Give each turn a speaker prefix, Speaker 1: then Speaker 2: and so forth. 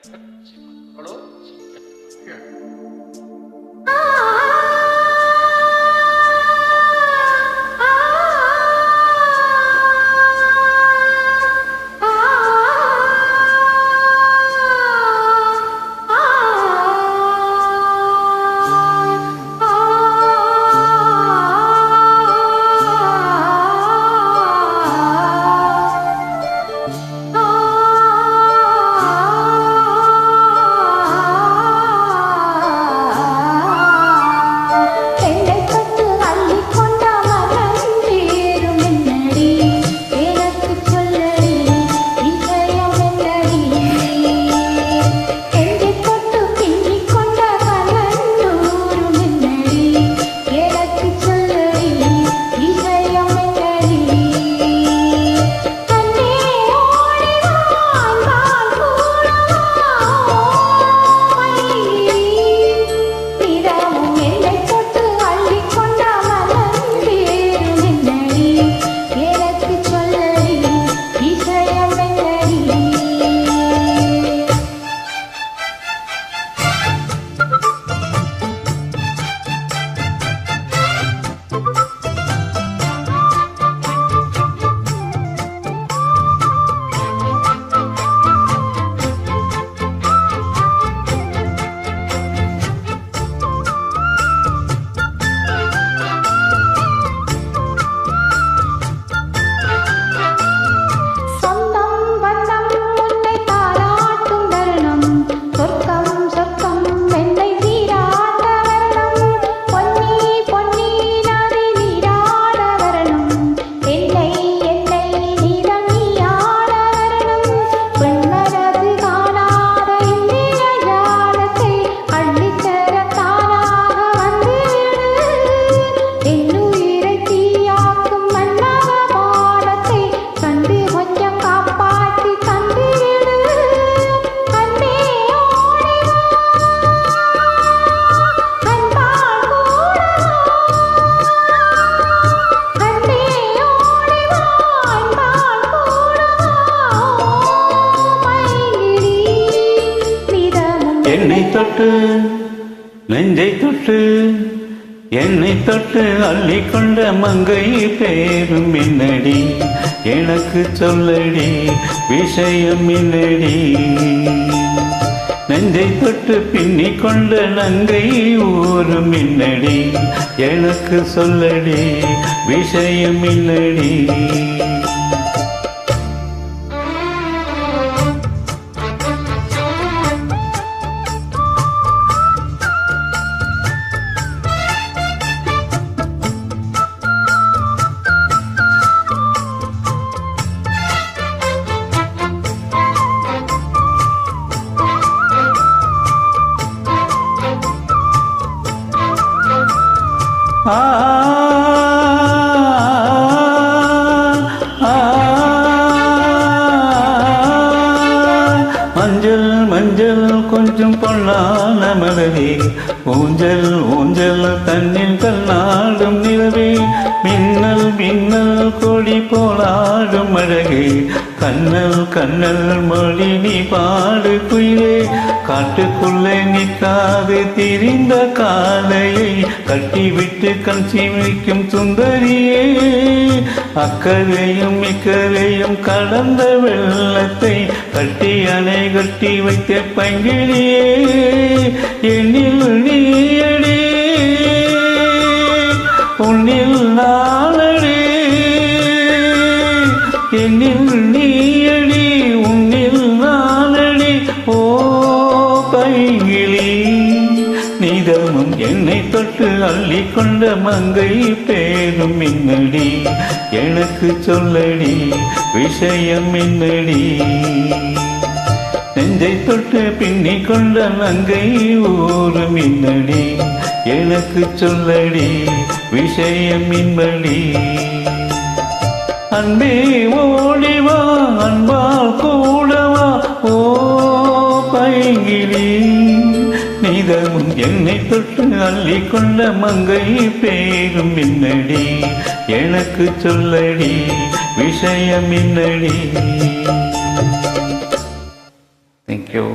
Speaker 1: Hello
Speaker 2: என்னை தொட்டு நெஞ்சை தொட்டு என்னை தொட்டு அள்ளிக்கொண்ட மங்கை பேரும் என்னடி எனக்கு சொல்லடி விஷயம் என்னடி நெஞ்சை தொட்டு பின்னிக்கொண்ட நங்கை ஊரும் என்னடி எனக்கு சொல்லடி விஷயம் என்னடி மஞ்சள் மஞ்சள் கொஞ்சம் பொன்னான மலரே ஊஞ்சல் ஊஞ்சல் தன்னில் கண்ணாடும் நிலவே மின்னல் மின்னல் கொடி போலாடும் அழகே கண்ணல் கண்ணல் மொழி நீ பாடு குயிலே காட்டுக்குள்ளே நிற்காது திரிந்த காலையை கட்டிவிட்டு கண் சிமிக்கும் சுந்தரியே அக்கறையும் இக்கரையும் கடந்த வெள்ளத்தை கட்டி அணை கட்டி வைத்த பங்கிலியே என்னில் நீயடி உன்னில் நானடி என்னில் நீயடி உன்னில் நானடி ஓ பைங்கிளி நீதமும் என்னை தொட்டு அள்ளிக்கொண்ட மங்கை பேரும் என்னடி எனக்கு சொல்லடி விஷயம் என்னடி நெஞ்சை தொட்டு பின்னிக் கொண்ட நங்கை ஊரும் என்னடி எனக்கு சொல்லடி விஷயம் என்னடி அன்பே ஓடிவா அன்பால் கூடவா ஓ பைங்கிளி நீதமும் என்னை தொட்டு அள்ளிக்கொண்ட மங்கை பேரும் என்னடி எனக்கு சொல்லடி விஷயம் என்னடி. Thank you.